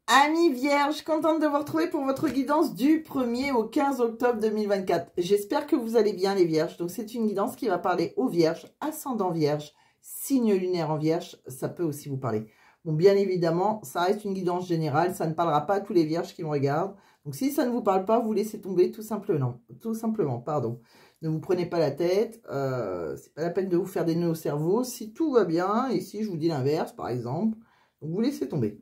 Amis vierges, contente de vous retrouver pour votre guidance du 1er au 15 octobre 2024. J'espère que vous allez bien les vierges. Donc c'est une guidance qui va parler aux vierges, ascendant vierge, signe lunaire en vierge, ça peut aussi vous parler. Bon, bien évidemment, ça reste une guidance générale, ça ne parlera pas à tous les vierges qui me regardent. Donc si ça ne vous parle pas, vous laissez tomber tout simplement, pardon. Ne vous prenez pas la tête, c'est pas la peine de vous faire des nœuds au cerveau. Si tout va bien, et si je vous dis l'inverse par exemple, donc vous laissez tomber.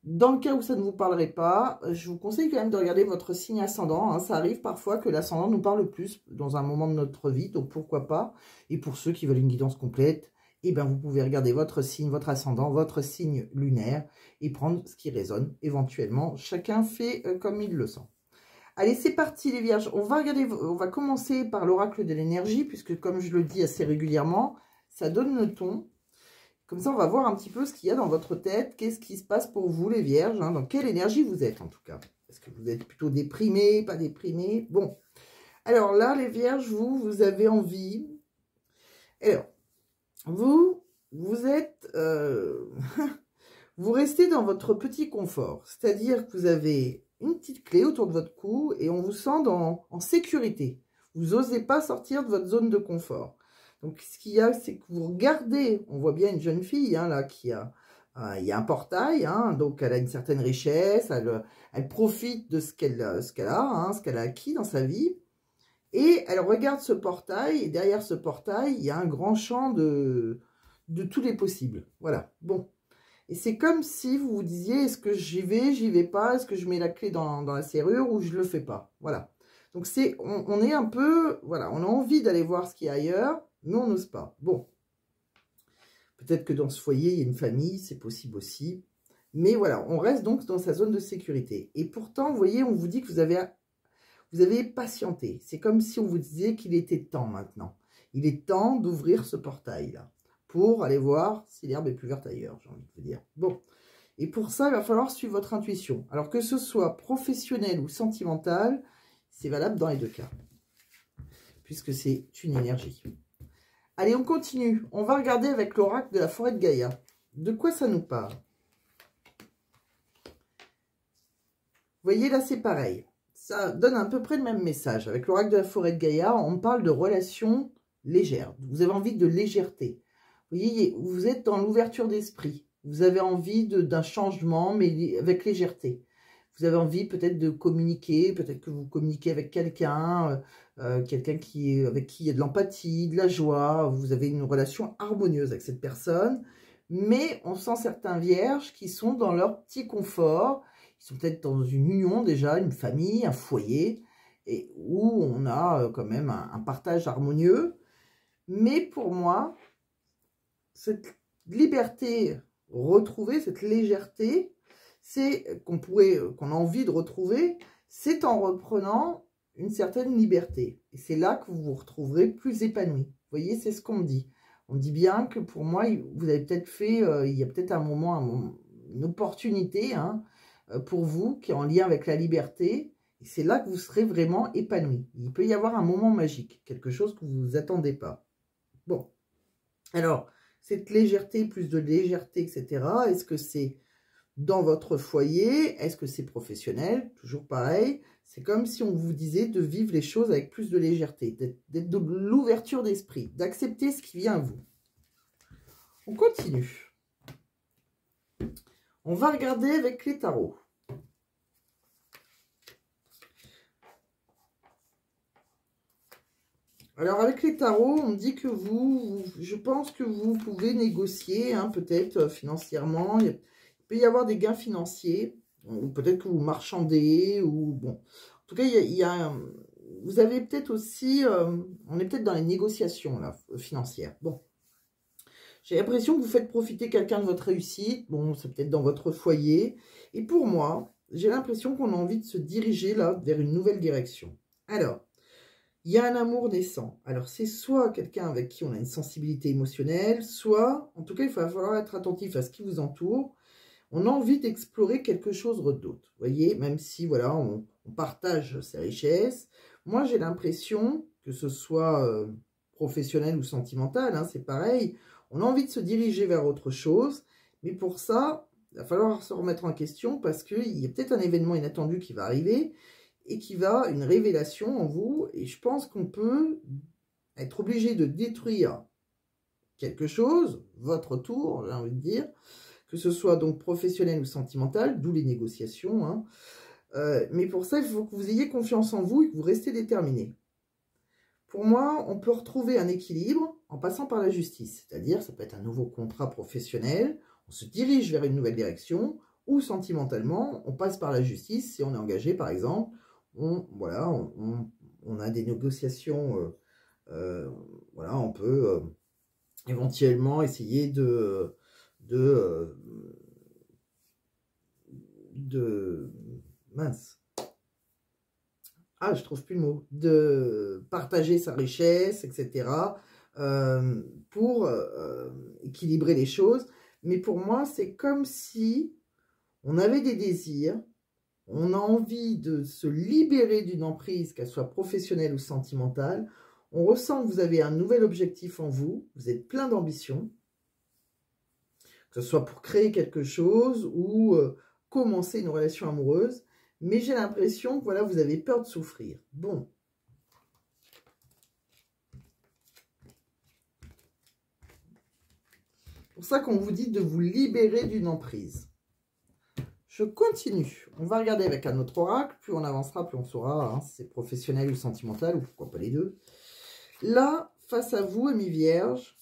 Dans le cas où ça ne vous parlerait pas, je vous conseille quand même de regarder votre signe ascendant. Hein. Ça arrive parfois que l'ascendant nous parle plus dans un moment de notre vie, donc pourquoi pas. Et pour ceux qui veulent une guidance complète, eh ben vous pouvez regarder votre signe, votre ascendant, votre signe lunaire et prendre ce qui résonne éventuellement. Chacun fait comme il le sent. Allez, c'est parti les vierges. On va commencer par l'oracle de l'énergie, puisque comme je le dis assez régulièrement, ça donne le ton. Comme ça, on va voir un petit peu ce qu'il y a dans votre tête. Qu'est-ce qui se passe pour vous, les vierges, hein, dans quelle énergie vous êtes, en tout cas. Est-ce que vous êtes plutôt déprimé, pas déprimé? Bon. Alors là, les vierges, vous avez envie. Alors, vous êtes... vous restez dans votre petit confort. C'est-à-dire que vous avez une petite clé autour de votre cou et on vous sent en sécurité. Vous n'osez pas sortir de votre zone de confort. Donc, ce qu'il y a, c'est que vous regardez, on voit bien une jeune fille, hein, là, il y a un portail, hein, donc elle a une certaine richesse, elle profite de ce qu'elle a, hein, ce qu'elle a acquis dans sa vie, et elle regarde ce portail, et derrière ce portail, il y a un grand champ de tous les possibles. Voilà, bon. Et c'est comme si vous vous disiez, est-ce que j'y vais pas, est-ce que je mets la clé dans la serrure, ou je le fais pas, voilà. Donc, on est un peu, voilà, on a envie d'aller voir ce qu'il y a ailleurs, mais on n'ose pas. Bon, peut-être que dans ce foyer, il y a une famille, c'est possible aussi. Mais voilà, on reste donc dans sa zone de sécurité. Et pourtant, vous voyez, on vous dit que vous avez patienté. C'est comme si on vous disait qu'il était temps maintenant. Il est temps d'ouvrir ce portail-là pour aller voir si l'herbe est plus verte ailleurs, j'ai envie de vous dire. Bon, et pour ça, il va falloir suivre votre intuition. Alors que ce soit professionnel ou sentimental, c'est valable dans les deux cas, puisque c'est une énergie. Allez, on continue. On va regarder avec l'oracle de la forêt de Gaïa. De quoi ça nous parle? Vous voyez, là, c'est pareil. Ça donne à peu près le même message. Avec l'oracle de la forêt de Gaïa, on parle de relations légères. Vous avez envie de légèreté. Vous voyez, vous êtes dans l'ouverture d'esprit. Vous avez envie d'un changement, mais avec légèreté. Vous avez envie peut-être de communiquer, peut-être que vous communiquez avec quelqu'un, avec qui il y a de l'empathie, de la joie, vous avez une relation harmonieuse avec cette personne, mais on sent certains vierges qui sont dans leur petit confort, ils sont peut-être dans une union déjà, une famille, un foyer, et où on a quand même un partage harmonieux, mais pour moi, cette liberté retrouvée, cette légèreté, c'est qu'on a envie de retrouver, c'est en reprenant une certaine liberté. Et c'est là que vous vous retrouverez plus épanoui. Vous voyez, c'est ce qu'on me dit. On me dit bien que pour moi, vous avez peut-être fait, il y a peut-être un moment, une opportunité hein, pour vous qui est en lien avec la liberté. Et c'est là que vous serez vraiment épanoui. Il peut y avoir un moment magique, quelque chose que vous ne vous attendez pas. Bon, alors, cette légèreté, plus de légèreté, etc., est-ce que c'est dans votre foyer? Est-ce que c'est professionnel? Toujours pareil. C'est comme si on vous disait de vivre les choses avec plus de légèreté, d'être de l'ouverture d'esprit, d'accepter ce qui vient à vous. On continue. On va regarder avec les tarots. Alors, avec les tarots, on me dit que je pense que vous pouvez négocier, hein, peut-être financièrement. Il peut y avoir des gains financiers, ou peut-être que vous marchandez, ou bon. En tout cas, vous avez peut-être aussi, on est peut-être dans les négociations là, financières. Bon, j'ai l'impression que vous faites profiter quelqu'un de votre réussite. Bon, c'est peut-être dans votre foyer. Et pour moi, j'ai l'impression qu'on a envie de se diriger là vers une nouvelle direction. Alors, il y a un amour naissant. Alors, c'est soit quelqu'un avec qui on a une sensibilité émotionnelle, soit, en tout cas, il va falloir être attentif à ce qui vous entoure. On a envie d'explorer quelque chose d'autre. Vous voyez, même si, voilà, on partage ses richesses. Moi, j'ai l'impression que ce soit professionnel ou sentimental, hein, c'est pareil. On a envie de se diriger vers autre chose. Mais pour ça, Il va falloir se remettre en question parce qu'il y a peut-être un événement inattendu qui va arriver et qui va, une révélation en vous. Et je pense qu'on peut être obligé de détruire quelque chose, votre tour, j'ai envie de dire, que ce soit donc professionnel ou sentimental, d'où les négociations. Hein. Mais pour ça, il faut que vous ayez confiance en vous et que vous restez déterminé. Pour moi, on peut retrouver un équilibre en passant par la justice. C'est-à-dire, ça peut être un nouveau contrat professionnel, on se dirige vers une nouvelle direction, ou sentimentalement, on passe par la justice si on est engagé, par exemple. Voilà, on a des négociations, voilà, on peut éventuellement essayer de mince. Ah, je trouve plus le mot. De partager sa richesse, etc. Pour équilibrer les choses. Mais pour moi, c'est comme si on avait des désirs, on a envie de se libérer d'une emprise, qu'elle soit professionnelle ou sentimentale. On ressent que vous avez un nouvel objectif en vous, vous êtes plein d'ambition, que ce soit pour créer quelque chose ou commencer une relation amoureuse. Mais j'ai l'impression que voilà, vous avez peur de souffrir. Bon. C'est pour ça qu'on vous dit de vous libérer d'une emprise. Je continue. On va regarder avec un autre oracle. Plus on avancera, plus on saura hein, si c'est professionnel ou sentimental, ou pourquoi pas les deux. Là, face à vous, amis vierges,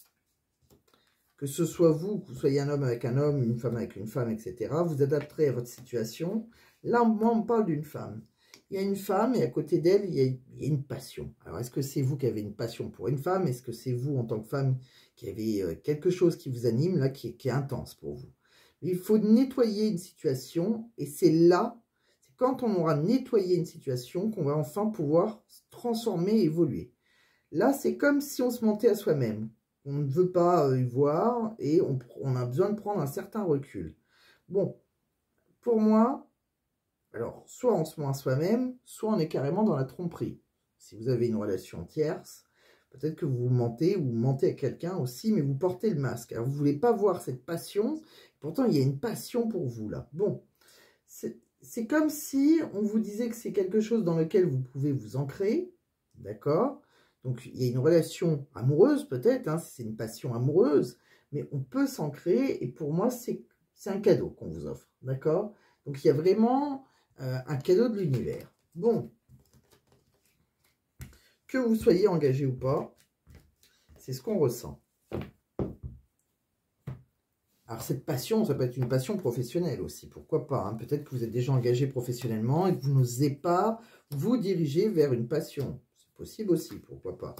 que ce soit vous, que vous soyez un homme avec un homme, une femme avec une femme, etc., vous adapterez à votre situation. Là, moi, on me parle d'une femme. Il y a une femme et à côté d'elle, il y a une passion. Alors, est-ce que c'est vous qui avez une passion pour une femme? Est-ce que c'est vous, en tant que femme, qui avez quelque chose qui vous anime, là, qui est intense pour vous? Il faut nettoyer une situation et c'est là, c'est quand on aura nettoyé une situation qu'on va enfin pouvoir se transformer et évoluer. Là, c'est comme si on se mentait à soi-même. On ne veut pas y voir et on a besoin de prendre un certain recul. Bon, pour moi, alors, soit on se ment à soi-même, soit on est carrément dans la tromperie. Si vous avez une relation tierce, peut-être que vous mentez ou vous mentez à quelqu'un aussi, mais vous portez le masque. Alors, vous ne voulez pas voir cette passion, pourtant, il y a une passion pour vous, là. Bon, c'est comme si on vous disait que c'est quelque chose dans lequel vous pouvez vous ancrer, d'accord? Donc, il y a une relation amoureuse, peut-être, hein, c'est une passion amoureuse, mais on peut s'ancrer, et pour moi, c'est un cadeau qu'on vous offre, d'accord? Donc, il y a vraiment un cadeau de l'univers. Bon, que vous soyez engagé ou pas, c'est ce qu'on ressent. Alors, cette passion, ça peut être une passion professionnelle aussi, pourquoi pas. Hein. Peut-être que vous êtes déjà engagé professionnellement et que vous n'osez pas vous diriger vers une passion. C'est possible aussi, pourquoi pas.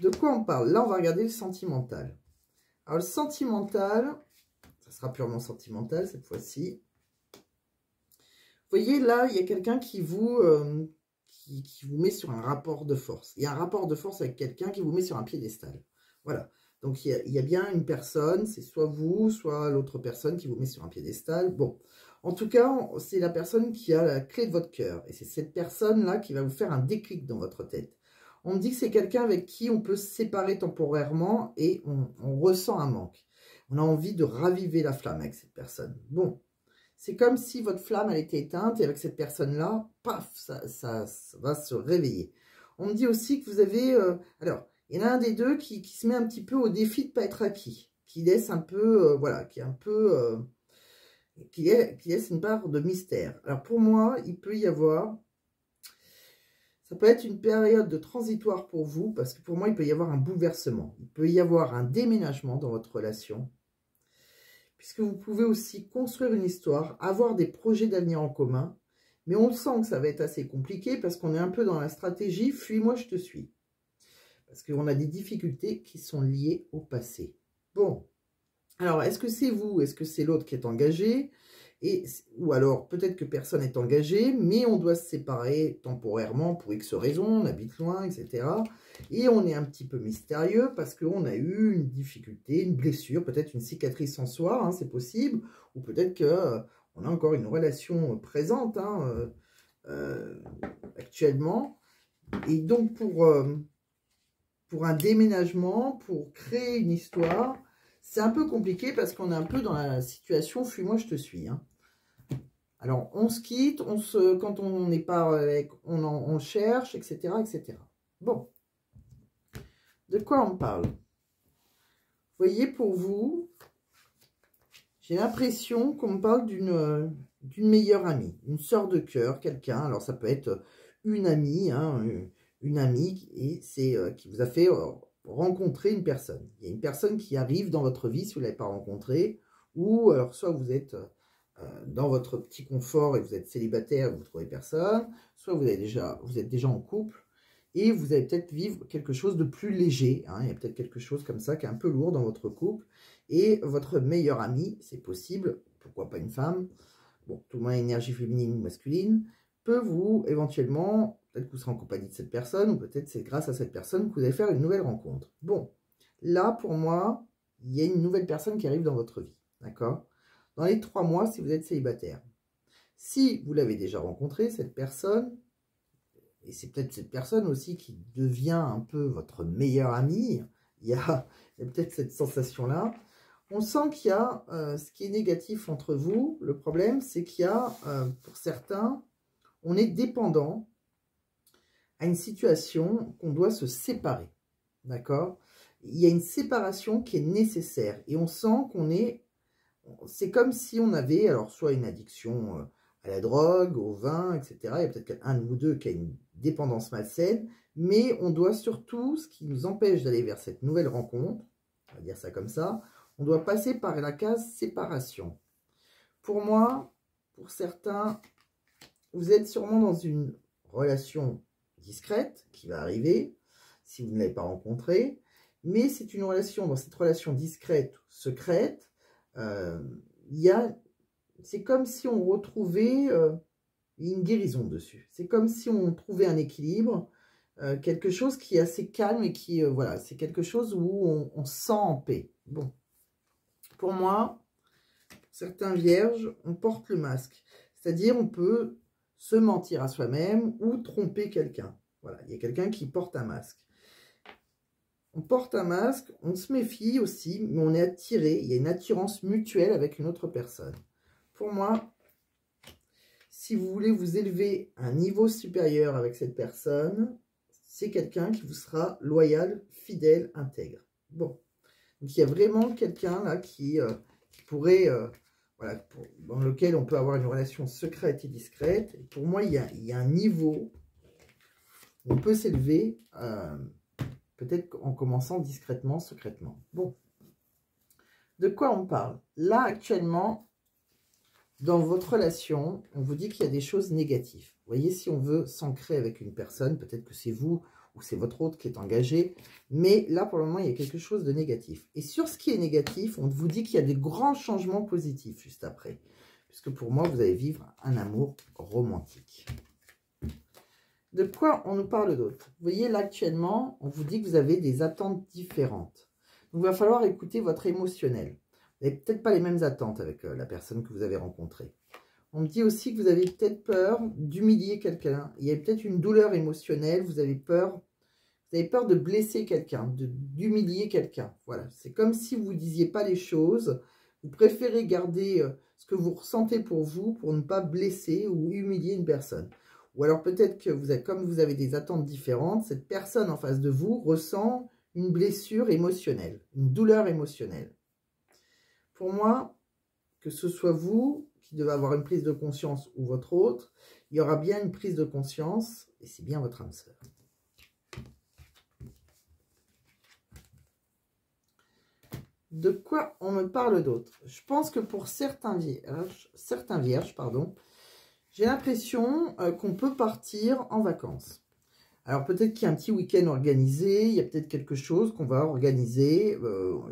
De quoi on parle? Là, on va regarder le sentimental. Alors, le sentimental, ça sera purement sentimental cette fois-ci. Vous voyez, là, il y a quelqu'un qui vous met sur un rapport de force. Il y a un rapport de force avec quelqu'un qui vous met sur un piédestal. Voilà. Donc, il y a bien une personne, c'est soit vous, soit l'autre personne qui vous met sur un piédestal. Bon, en tout cas, c'est la personne qui a la clé de votre cœur. Et c'est cette personne-là qui va vous faire un déclic dans votre tête. On me dit que c'est quelqu'un avec qui on peut se séparer temporairement et on ressent un manque. On a envie de raviver la flamme avec cette personne. Bon. C'est comme si votre flamme, elle était éteinte et avec cette personne-là, paf, ça va se réveiller. On me dit aussi que vous avez... alors, il y en a un des deux qui se met un petit peu au défi de ne pas être acquis. Qui laisse un peu... voilà, qui est un peu... qui laisse une part de mystère. Alors, pour moi, il peut y avoir... Ça peut être une période de transitoire pour vous, parce que pour moi, il peut y avoir un bouleversement. Il peut y avoir un déménagement dans votre relation. Puisque vous pouvez aussi construire une histoire, avoir des projets d'avenir en commun, mais on sent que ça va être assez compliqué parce qu'on est un peu dans la stratégie « fuis-moi, je te suis ». Parce qu'on a des difficultés qui sont liées au passé. Bon, alors est-ce que c'est vous, est-ce que c'est l'autre qui est engagé ou alors peut-être que personne n'est engagé, mais on doit se séparer temporairement pour X raisons, on habite loin, etc. Et on est un petit peu mystérieux parce qu'on a eu une difficulté, une blessure, peut-être une cicatrice en soi, hein, c'est possible, ou peut-être qu'on a encore une relation présente hein, actuellement. Et donc pour un déménagement, pour créer une histoire, C'est un peu compliqué parce qu'on est un peu dans la situation « fuis-moi, je te suis ». Alors, on se quitte, quand on n'est pas avec, on cherche, etc., etc. Bon, de quoi on parle? Vous voyez, pour vous, j'ai l'impression qu'on me parle d'une meilleure amie, une sœur de cœur, quelqu'un. Alors, ça peut être une amie, une amie, et c'est qui vous a fait rencontrer une personne. Il y a une personne qui arrive dans votre vie si vous ne l'avez pas rencontrée, ou alors soit vous êtes dans votre petit confort et vous êtes célibataire et vous ne trouvez personne, soit vous êtes déjà en couple et vous allez peut-être vivre quelque chose de plus léger. Il y a peut-être quelque chose comme ça qui est un peu lourd dans votre couple et votre meilleure amie, c'est possible, pourquoi pas une femme, bon, tout le monde a énergie féminine ou masculine, peut vous éventuellement, peut-être que vous serez en compagnie de cette personne ou peut-être c'est grâce à cette personne que vous allez faire une nouvelle rencontre. Bon, là pour moi, il y a une nouvelle personne qui arrive dans votre vie, d'accord ? Dans les 3 mois, si vous êtes célibataire. Si vous l'avez déjà rencontré, cette personne, et c'est peut-être cette personne aussi qui devient un peu votre meilleure amie, il y a peut-être cette sensation-là, on sent qu'il y a ce qui est négatif entre vous. Le problème, c'est qu'il y a, pour certains, on est dépendant à une situation qu'on doit se séparer, d'accord? Il y a une séparation qui est nécessaire, et on sent qu'on est... C'est comme si on avait, alors, soit une addiction à la drogue, au vin, etc. Il y a peut-être un ou deux qui a une dépendance malsaine, mais on doit surtout, ce qui nous empêche d'aller vers cette nouvelle rencontre, on va dire ça comme ça, on doit passer par la case séparation. Pour moi, pour certains, vous êtes sûrement dans une relation discrète qui va arriver, si vous ne l'avez pas rencontrée, mais c'est une relation, dans cette relation discrète, secrète, c'est comme si on retrouvait une guérison dessus. C'est comme si on trouvait un équilibre, quelque chose qui est assez calme et qui, voilà, c'est quelque chose où on se sent en paix. Bon, pour moi, certains vierges, on porte le masque. C'est-à-dire, on peut se mentir à soi-même ou tromper quelqu'un. Voilà, il y a quelqu'un qui porte un masque. On porte un masque, on se méfie aussi, mais on est attiré, il y a une attirance mutuelle avec une autre personne. Pour moi, si vous voulez vous élever à un niveau supérieur avec cette personne, c'est quelqu'un qui vous sera loyal, fidèle, intègre. Bon, donc il y a vraiment quelqu'un là qui pourrait, voilà, dans lequel on peut avoir une relation secrète et discrète. Et pour moi, il y a un niveau où on peut s'élever... peut-être en commençant discrètement, secrètement. Bon, de quoi on parle? Là, actuellement, dans votre relation, on vous dit qu'il y a des choses négatives. Vous voyez, si on veut s'ancrer avec une personne, peut-être que c'est vous ou c'est votre autre qui est engagé, mais là, pour le moment, il y a quelque chose de négatif. Et sur ce qui est négatif, on vous dit qu'il y a des grands changements positifs juste après, puisque pour moi, vous allez vivre un amour romantique. De quoi on nous parle d'autre? Vous voyez, là, actuellement, on vous dit que vous avez des attentes différentes. Donc, il va falloir écouter votre émotionnel. Vous n'avez peut-être pas les mêmes attentes avec la personne que vous avez rencontrée. On me dit aussi que vous avez peut-être peur d'humilier quelqu'un. Il y a peut-être une douleur émotionnelle. Vous avez peur de blesser quelqu'un, d'humilier quelqu'un. Voilà, c'est comme si vous ne disiez pas les choses. Vous préférez garder ce que vous ressentez pour vous pour ne pas blesser ou humilier une personne. Ou alors peut-être que comme vous avez des attentes différentes, cette personne en face de vous ressent une blessure émotionnelle, une douleur émotionnelle. Pour moi, que ce soit vous qui devez avoir une prise de conscience ou votre autre, il y aura bien une prise de conscience et c'est bien votre âme sœur. De quoi on me parle d'autre? Je pense que pour certains vierges, pardon, j'ai l'impression qu'on peut partir en vacances. Alors peut-être qu'il y a un petit week-end organisé, il y a peut-être quelque chose qu'on va organiser.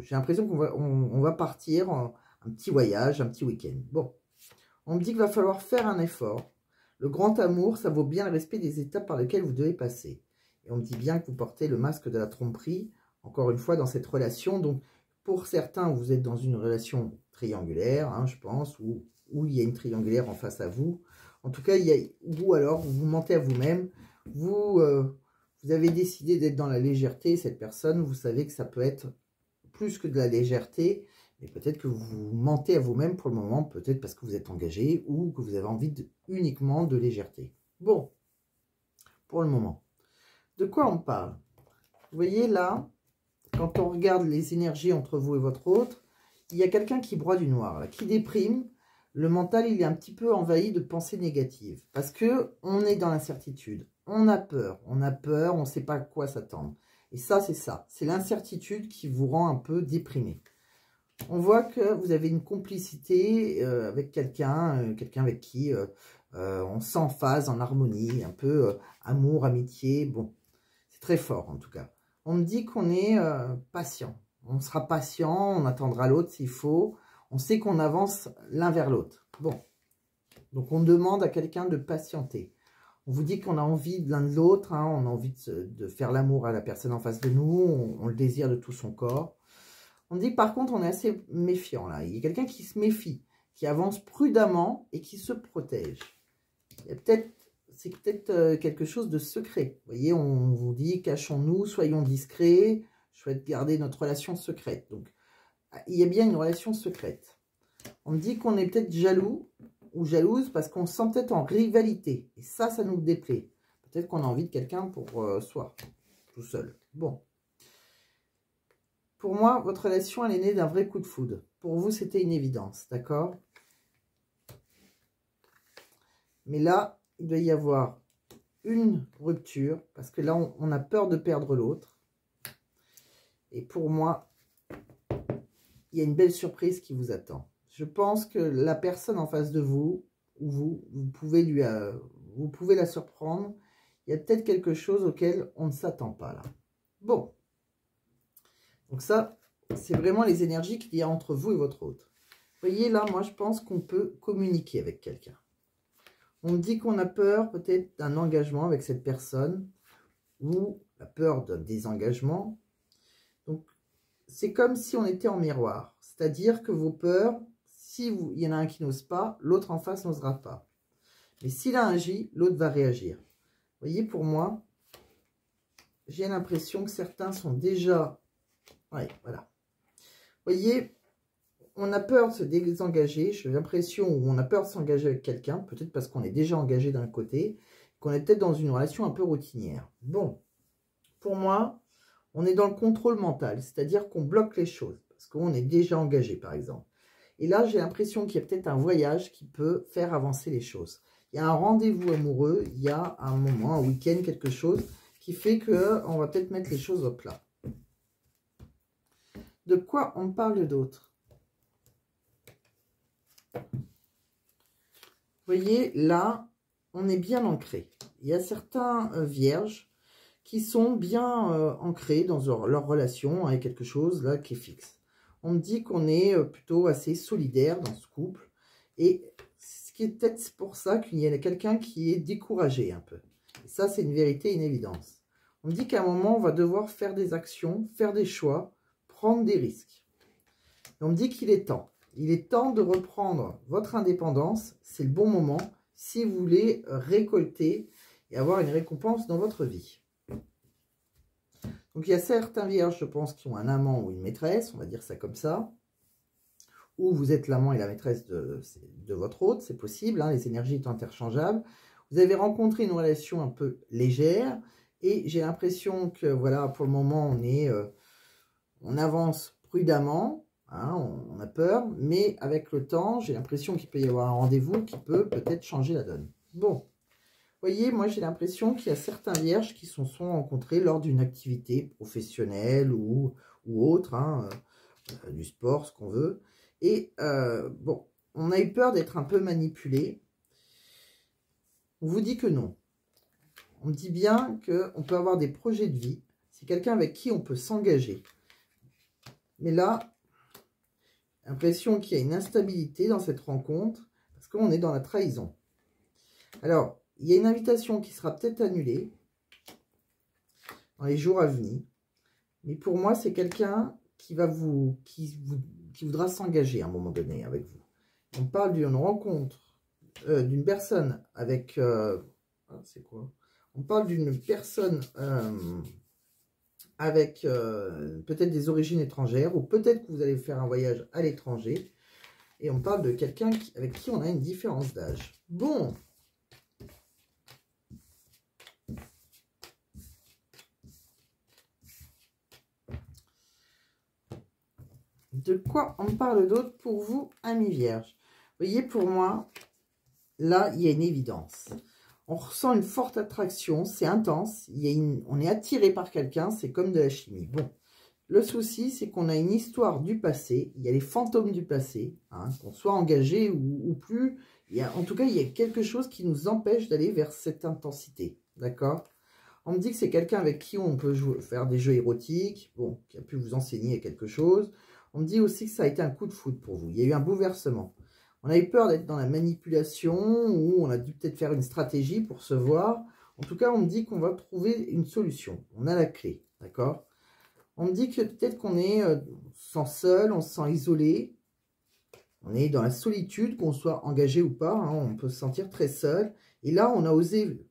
J'ai l'impression qu'on va partir en un petit voyage, un petit week-end. Bon, on me dit qu'il va falloir faire un effort. Le grand amour, ça vaut bien le respect des étapes par lesquelles vous devez passer. Et on me dit bien que vous portez le masque de la tromperie, encore une fois, dans cette relation. Donc, pour certains, vous êtes dans une relation triangulaire, hein, je pense, où il y a une triangulaire en face à vous. En tout cas, ou alors, vous mentez à vous-même. Vous avez décidé d'être dans la légèreté. Cette personne, vous savez que ça peut être plus que de la légèreté, mais peut-être que vous mentez à vous-même pour le moment, peut-être parce que vous êtes engagé ou que vous avez envie uniquement de légèreté. Bon, pour le moment. De quoi on parle? Vous voyez là, quand on regarde les énergies entre vous et votre autre, il y a quelqu'un qui broie du noir, là, qui déprime. Le mental, il est un petit peu envahi de pensées négatives. Parce que on est dans l'incertitude. On a peur, on ne sait pas à quoi s'attendre. Et ça. C'est l'incertitude qui vous rend un peu déprimé. On voit que vous avez une complicité avec quelqu'un, avec qui on sent en phase, en harmonie, un peu amour, amitié. Bon, c'est très fort en tout cas. On me dit qu'on est patient. On sera patient, on attendra l'autre s'il faut. On sait qu'on avance l'un vers l'autre. Bon, donc on demande à quelqu'un de patienter. On vous dit qu'on a envie de l'un de l'autre, hein, on a envie de faire l'amour à la personne en face de nous, on le désire de tout son corps. On dit que par contre, on est assez méfiant là. Il y a quelqu'un qui se méfie, qui avance prudemment et qui se protège. C'est peut-être quelque chose de secret. Vous voyez, on vous dit, cachons-nous, soyons discrets, je souhaite garder notre relation secrète. Donc, il y a bien une relation secrète. On me dit qu'on est peut-être jaloux ou jalouse parce qu'on se sent peut-être en rivalité. Et ça nous déplaît. Peut-être qu'on a envie de quelqu'un pour soi, tout seul. Bon. Pour moi, votre relation, elle est née d'un vrai coup de foudre. Pour vous, c'était une évidence, d'accord? Mais là, il doit y avoir une rupture, parce que là, on a peur de perdre l'autre. Et pour moi, il y a une belle surprise qui vous attend. Je pense que la personne en face de vous, ou vous pouvez la surprendre. Il y a peut-être quelque chose auquel on ne s'attend pas là. Bon. Donc ça, c'est vraiment les énergies qu'il y a entre vous et votre autre. Vous voyez, là, moi, je pense qu'on peut communiquer avec quelqu'un. On me dit qu'on a peur peut-être d'un engagement avec cette personne ou la peur d'un désengagement. Donc, c'est comme si on était en miroir. C'est-à-dire que vos peurs, il y en a un qui n'ose pas, l'autre en face n'osera pas. Mais s'il a agi, l'autre va réagir. Vous voyez, pour moi, j'ai l'impression que certains sont déjà... Ouais, voilà. Vous voyez, on a peur de se désengager. J'ai l'impression où on a peur de s'engager avec quelqu'un, peut-être parce qu'on est déjà engagé d'un côté, qu'on est peut-être dans une relation un peu routinière. Bon, pour moi, on est dans le contrôle mental, c'est-à-dire qu'on bloque les choses, parce qu'on est déjà engagé, par exemple. Et là, j'ai l'impression qu'il y a peut-être un voyage qui peut faire avancer les choses. Il y a un rendez-vous amoureux, il y a un moment, un week-end, quelque chose qui fait qu'on va peut-être mettre les choses au plat. De quoi on parle d'autre? Vous voyez, là, on est bien ancré. Il y a certains vierges qui sont bien ancrés dans leur relation avec quelque chose là qui est fixe. On me dit qu'on est plutôt assez solidaire dans ce couple. Et ce qui est peut-être pour ça qu'il y a quelqu'un qui est découragé un peu. Et ça, c'est une vérité, une évidence. On me dit qu'à un moment, on va devoir faire des actions, faire des choix, prendre des risques. Et on me dit qu'il est temps. Il est temps de reprendre votre indépendance. C'est le bon moment si vous voulez récolter et avoir une récompense dans votre vie. Donc, il y a certains vierges, je pense, qui ont un amant ou une maîtresse, on va dire ça comme ça. Ou vous êtes l'amant et la maîtresse de votre autre, c'est possible, hein, les énergies sont interchangeables. Vous avez rencontré une relation un peu légère et j'ai l'impression que, voilà, pour le moment, on avance prudemment. Hein, on a peur, mais avec le temps, j'ai l'impression qu'il peut y avoir un rendez-vous qui peut peut-être changer la donne. Bon, vous voyez, moi j'ai l'impression qu'il y a certains vierges qui se sont rencontrés lors d'une activité professionnelle ou autre, hein, du sport, ce qu'on veut. Et bon, on a eu peur d'être un peu manipulé. On vous dit que non. On dit bien qu'on peut avoir des projets de vie. C'est quelqu'un avec qui on peut s'engager. Mais là... l'impression qu'il y a une instabilité dans cette rencontre, parce qu'on est dans la trahison. Alors, il y a une invitation qui sera peut-être annulée dans les jours à venir. Mais pour moi, c'est quelqu'un qui voudra s'engager à un moment donné avec vous. On parle d'une rencontre, d'une personne avec... c'est quoi? On parle d'une personne avec peut-être des origines étrangères, ou peut-être que vous allez faire un voyage à l'étranger. Et on parle de quelqu'un avec qui on a une différence d'âge. Bon. De quoi on parle d'autre pour vous, amis vierges? Vous voyez, pour moi, là, il y a une évidence. On ressent une forte attraction, c'est intense. On est attiré par quelqu'un, c'est comme de la chimie. Bon, le souci, c'est qu'on a une histoire du passé. Il y a les fantômes du passé, hein, qu'on soit engagé ou plus. En tout cas, il y a quelque chose qui nous empêche d'aller vers cette intensité. D'accord? On me dit que c'est quelqu'un avec qui on peut faire des jeux érotiques, bon, qui a pu vous enseigner quelque chose. On me dit aussi que ça a été un coup de foudre pour vous. Il y a eu un bouleversement. On a eu peur d'être dans la manipulation ou on a dû peut-être faire une stratégie pour se voir. En tout cas, on me dit qu'on va trouver une solution. On a la clé, d'accord? On me dit que peut-être qu'on est, on se sent seul, on se sent isolé. On est dans la solitude, qu'on soit engagé ou pas. Hein, on peut se sentir très seul. Et là, on a osé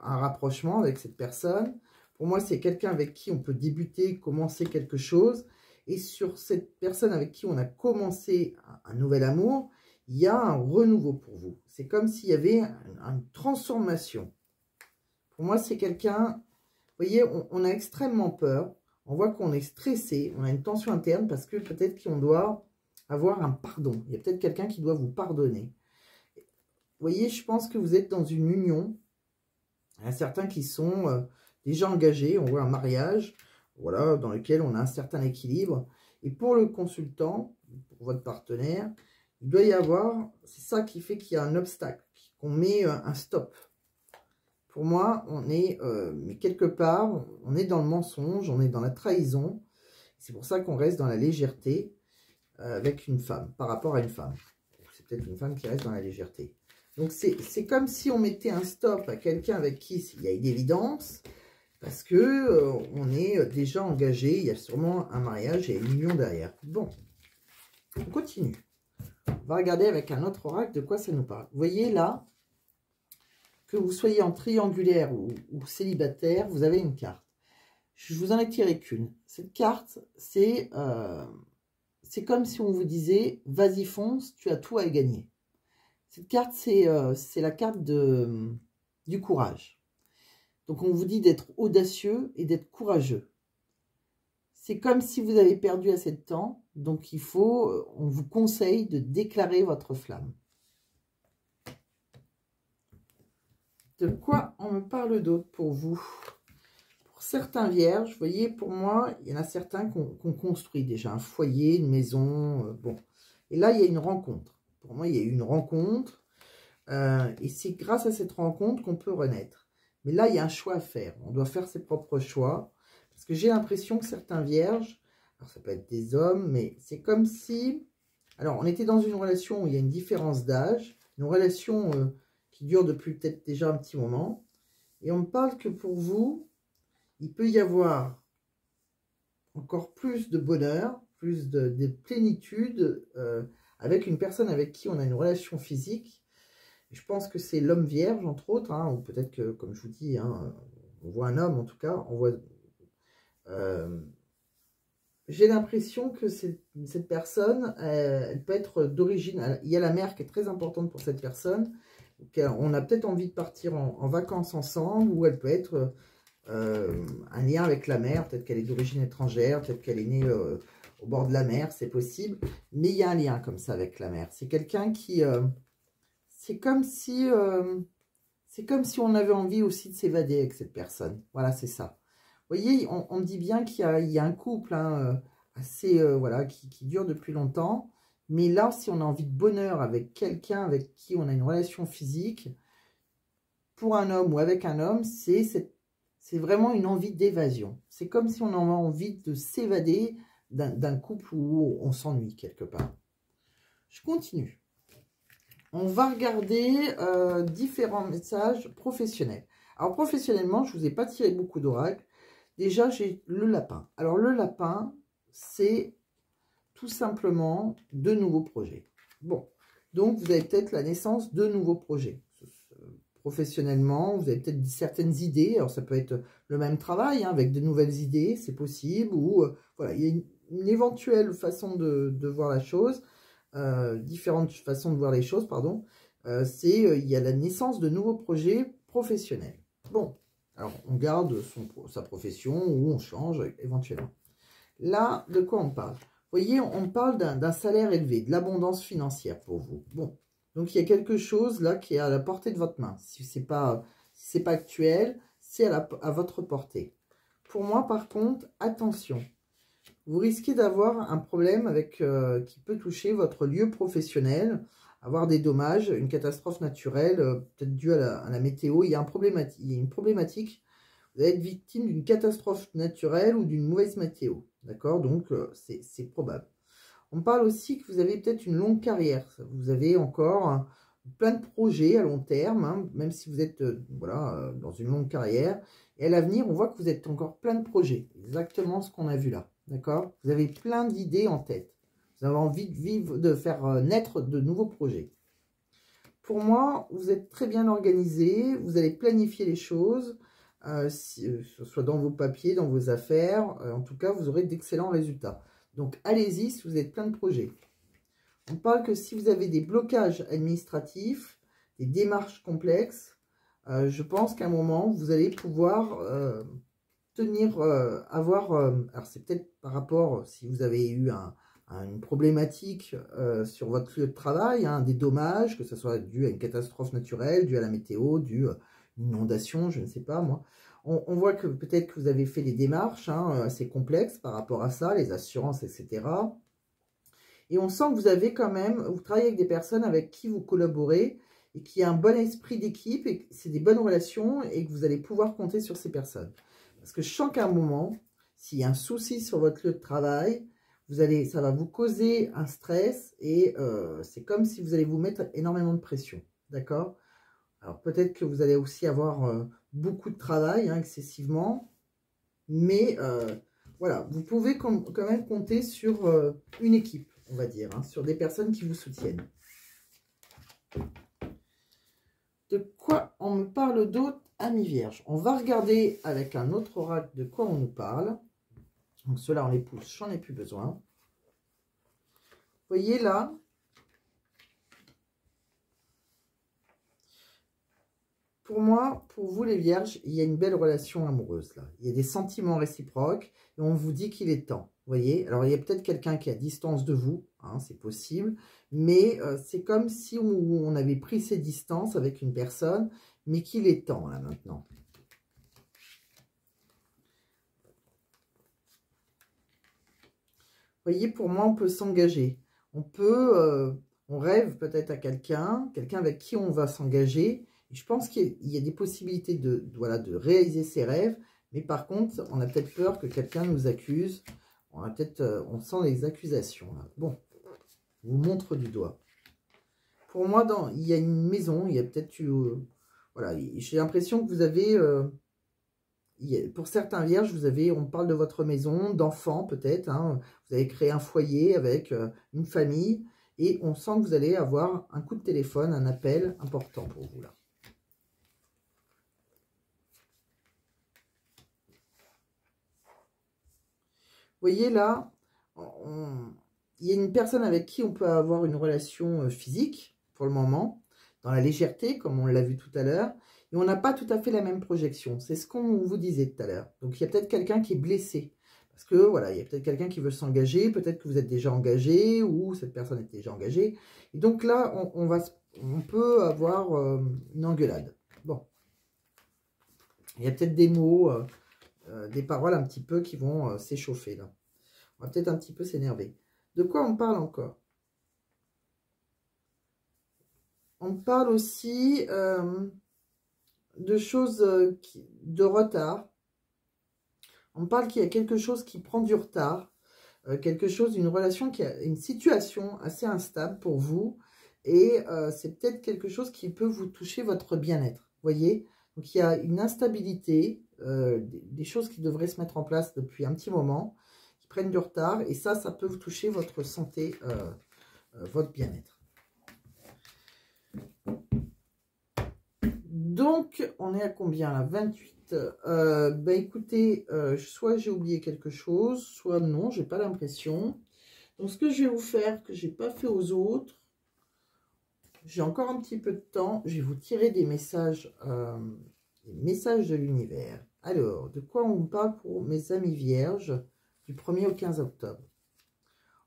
un rapprochement avec cette personne. Pour moi, c'est quelqu'un avec qui on peut débuter, commencer quelque chose. Et sur cette personne avec qui on a commencé un nouvel amour, il y a un renouveau pour vous. C'est comme s'il y avait une transformation. Pour moi, c'est quelqu'un... Vous voyez, on a extrêmement peur. On voit qu'on est stressé. On a une tension interne parce que peut-être qu'on doit avoir un pardon. Il y a peut-être quelqu'un qui doit vous pardonner. Vous voyez, je pense que vous êtes dans une union. Il y a certains qui sont déjà engagés. On voit un mariage, voilà, dans lequel on a un certain équilibre. Et pour le consultant, pour votre partenaire, il doit y avoir, c'est ça qui fait qu'il y a un obstacle, qu'on met un stop. Pour moi, on est, mais quelque part, on est dans le mensonge, on est dans la trahison. C'est pour ça qu'on reste dans la légèreté avec une femme, par rapport à une femme. C'est peut-être une femme qui reste dans la légèreté. Donc, c'est comme si on mettait un stop à quelqu'un avec qui il y a une évidence, parce que on est déjà engagé, il y a sûrement un mariage et une union derrière. Bon, on continue. On va regarder avec un autre oracle de quoi ça nous parle. Vous voyez là, que vous soyez en triangulaire ou célibataire, vous avez une carte. Je vous en ai tiré qu'une. Cette carte, c'est comme si on vous disait, vas-y fonce, tu as tout à gagner. Cette carte, c'est la carte du courage. Donc, on vous dit d'être audacieux et d'être courageux. C'est comme si vous avez perdu assez de temps. Donc, on vous conseille de déclarer votre flamme. De quoi on me parle d'autre pour vous? Pour certains vierges, vous voyez, pour moi, il y en a certains qu'on construit déjà un foyer, une maison. Bon. Et là, il y a une rencontre. Pour moi, il y a eu une rencontre. Et c'est grâce à cette rencontre qu'on peut renaître. Mais là, il y a un choix à faire. On doit faire ses propres choix. Parce que j'ai l'impression que certains vierges, alors ça peut être des hommes, mais c'est comme si... Alors, on était dans une relation où il y a une différence d'âge, une relation qui dure depuis peut-être déjà un petit moment. Et on me parle que pour vous, il peut y avoir encore plus de bonheur, plus de plénitude avec une personne avec qui on a une relation physique. Je pense que c'est l'homme vierge, entre autres, hein, ou peut-être que, comme je vous dis, hein, on voit un homme, en tout cas, on voit... j'ai l'impression que cette personne, elle peut être d'origine... Il y a la mère qui est très importante pour cette personne. On a peut-être envie de partir en vacances ensemble, ou elle peut être un lien avec la mer. Peut-être qu'elle est d'origine étrangère, peut-être qu'elle est née au bord de la mer, c'est possible. Mais il y a un lien comme ça avec la mer. C'est quelqu'un qui... c'est comme si on avait envie aussi de s'évader avec cette personne. Voilà, c'est ça. Vous voyez, on me dit bien qu'il y a un couple hein, assez, voilà, qui dure depuis longtemps. Mais là, si on a envie de bonheur avec quelqu'un avec qui on a une relation physique, pour un homme ou avec un homme, c'est vraiment une envie d'évasion. C'est comme si on avait envie de s'évader d'un couple où on s'ennuie quelque part. Je continue. On va regarder différents messages professionnels. Alors, professionnellement, je ne vous ai pas tiré beaucoup d'oracles. Déjà, j'ai le lapin. Alors, le lapin, c'est tout simplement de nouveaux projets. Bon, donc vous avez peut-être la naissance de nouveaux projets. professionnellement, vous avez peut-être certaines idées. Alors, ça peut être le même travail, hein, avec de nouvelles idées, c'est possible. Ou, voilà, il y a une éventuelle façon de voir la chose, différentes façons de voir les choses, pardon. Il y a la naissance de nouveaux projets professionnels. Bon, alors, on garde sa profession ou on change éventuellement. Là, de quoi on parle? Vous voyez, on parle d'un salaire élevé, de l'abondance financière pour vous. Bon, donc il y a quelque chose là qui est à la portée de votre main. Si ce n'est pas actuel, c'est à votre portée. Pour moi, par contre, attention. Vous risquez d'avoir un problème qui peut toucher votre lieu professionnel, avoir des dommages, une catastrophe naturelle, peut-être due à la météo. Il y a une problématique. Vous allez être victime d'une catastrophe naturelle ou d'une mauvaise météo. D'accord? Donc, c'est probable. On parle aussi que vous avez peut-être une longue carrière. Vous avez encore plein de projets à long terme, hein, même si vous êtes voilà, dans une longue carrière. Et à l'avenir, on voit que vous êtes encore plein de projets. Exactement ce qu'on a vu là. D'accord? Vous avez plein d'idées en tête. Vous avez envie de faire naître de nouveaux projets. Pour moi, vous êtes très bien organisé. Vous allez planifier les choses. Ce soit dans vos papiers, dans vos affaires. En tout cas, vous aurez d'excellents résultats. Donc, allez-y si vous êtes plein de projets. On parle que si vous avez des blocages administratifs, des démarches complexes, je pense qu'à un moment, vous allez pouvoir alors, c'est peut-être par rapport, si vous avez eu une problématique sur votre lieu de travail, hein, des dommages, que ce soit dû à une catastrophe naturelle, dû à la météo, dû à une inondation, je ne sais pas moi. On voit que peut-être que vous avez fait des démarches assez complexes par rapport à ça, les assurances, etc. Et on sent que vous avez quand même, vous travaillez avec des personnes avec qui vous collaborez et qui a un bon esprit d'équipe et c'est des bonnes relations et que vous allez pouvoir compter sur ces personnes. Parce que je sens qu'à un moment, s'il y a un souci sur votre lieu de travail, ça va vous causer un stress et c'est comme si vous allez vous mettre énormément de pression. D'accord? Alors peut-être que vous allez aussi avoir beaucoup de travail, hein, excessivement, mais voilà, vous pouvez quand même compter sur une équipe, on va dire, hein, sur des personnes qui vous soutiennent. De quoi on me parle d'autre, amis vierges? On va regarder avec un autre oracle de quoi on nous parle. Donc ceux-là, on les pousse, j'en ai plus besoin. Vous voyez là, pour moi, pour vous les vierges, il y a une belle relation amoureuse là. Il y a des sentiments réciproques et on vous dit qu'il est temps. Vous voyez, alors il y a peut-être quelqu'un qui est à distance de vous, hein, c'est possible, mais c'est comme si on avait pris ses distances avec une personne, mais qu'il est temps là maintenant. Vous voyez, pour moi, on peut s'engager. On rêve peut-être à quelqu'un avec qui on va s'engager. Je pense qu'il y a des possibilités voilà, de réaliser ses rêves, mais par contre, on a peut-être peur que quelqu'un nous accuse. On sent les accusations. Là. Bon, je vous montre du doigt. Pour moi, il y a une maison, il y a peut-être voilà, j'ai l'impression que vous avez... pour certains vierges, on parle de votre maison, d'enfants peut-être. Hein, vous avez créé un foyer avec une famille. Et on sent que vous allez avoir un coup de téléphone, un appel important pour vous là. Vous voyez là, il y a une personne avec qui on peut avoir une relation physique pour le moment, dans la légèreté, comme on l'a vu tout à l'heure, et on n'a pas tout à fait la même projection. C'est ce qu'on vous disait tout à l'heure. Donc il y a peut-être quelqu'un qui est blessé, parce que voilà, il y a peut-être quelqu'un qui veut s'engager, peut-être que vous êtes déjà engagé, ou cette personne est déjà engagée. Et donc là, on peut avoir une engueulade. Bon, il y a peut-être des mots... des paroles un petit peu qui vont s'échauffer là. On va peut-être un petit peu s'énerver. De quoi on parle encore? On parle aussi de choses de retard. On parle qu'il y a quelque chose qui prend du retard, une relation une situation assez instable pour vous, et c'est peut-être quelque chose qui peut vous toucher votre bien-être. Vous voyez? Donc il y a une instabilité, des choses qui devraient se mettre en place depuis un petit moment, qui prennent du retard, et ça peut vous toucher votre santé, votre bien-être. Donc, on est à combien là? 28. Bah écoutez, soit j'ai oublié quelque chose, soit non, j'ai pas l'impression. Donc, ce que je vais vous faire, que j'ai pas fait aux autres, j'ai encore un petit peu de temps, je vais vous tirer des messages de l'univers. Alors, de quoi on parle pour mes amis vierges du 1er au 15 octobre?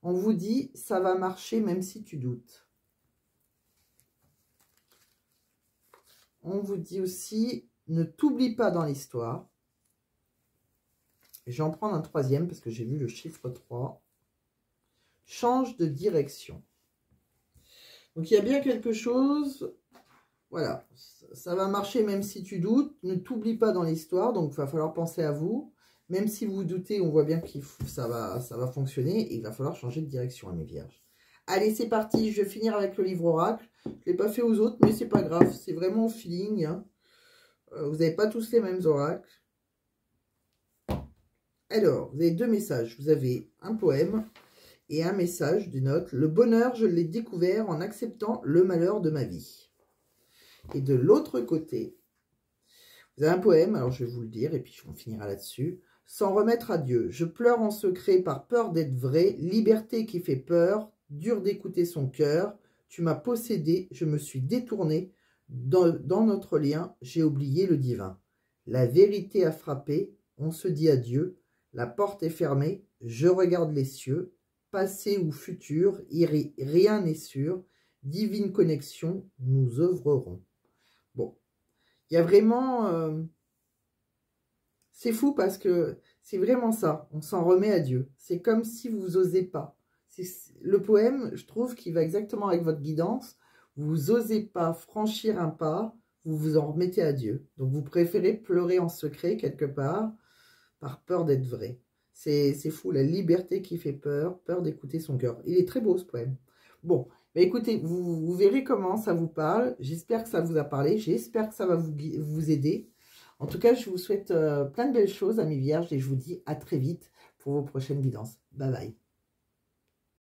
On vous dit, ça va marcher même si tu doutes. On vous dit aussi, ne t'oublie pas dans l'histoire. Je vais en prendre un troisième parce que j'ai vu le chiffre 3. Change de direction. Donc, il y a bien quelque chose. Voilà, ça va marcher même si tu doutes. Ne t'oublie pas dans l'histoire. Donc, il va falloir penser à vous. Même si vous doutez, on voit bien que ça va fonctionner. Et il va falloir changer de direction, mes vierges. Allez, c'est parti. Je vais finir avec le livre oracle. Je ne l'ai pas fait aux autres, mais c'est pas grave. C'est vraiment au feeling. Hein. Vous n'avez pas tous les mêmes oracles. Alors, vous avez deux messages. Vous avez un poème et un message d'une note. Le bonheur, je l'ai découvert en acceptant le malheur de ma vie. Et de l'autre côté, vous avez un poème. Alors, je vais vous le dire et puis on finira là-dessus. Sans remettre à Dieu, je pleure en secret par peur d'être vrai. Liberté qui fait peur, dur d'écouter son cœur. Tu m'as possédé, je me suis détourné. Dans notre lien, j'ai oublié le divin. La vérité a frappé, on se dit adieu. La porte est fermée, je regarde les cieux. Passé ou futur, rien n'est sûr. Divine connexion, nous œuvrerons. Bon, il y a vraiment... c'est fou parce que c'est vraiment ça, on s'en remet à Dieu. C'est comme si vous n'osez pas. Le poème, je trouve qu'il va exactement avec votre guidance. Vous n'osez pas franchir un pas, vous vous en remettez à Dieu. Donc vous préférez pleurer en secret quelque part, par peur d'être vrai. C'est fou, la liberté qui fait peur, peur d'écouter son cœur. Il est très beau ce poème. Bon, bah écoutez, vous verrez comment ça vous parle. J'espère que ça vous a parlé, j'espère que ça va vous aider. En tout cas, je vous souhaite plein de belles choses, amis vierges, et je vous dis à très vite pour vos prochaines guidances. Bye bye.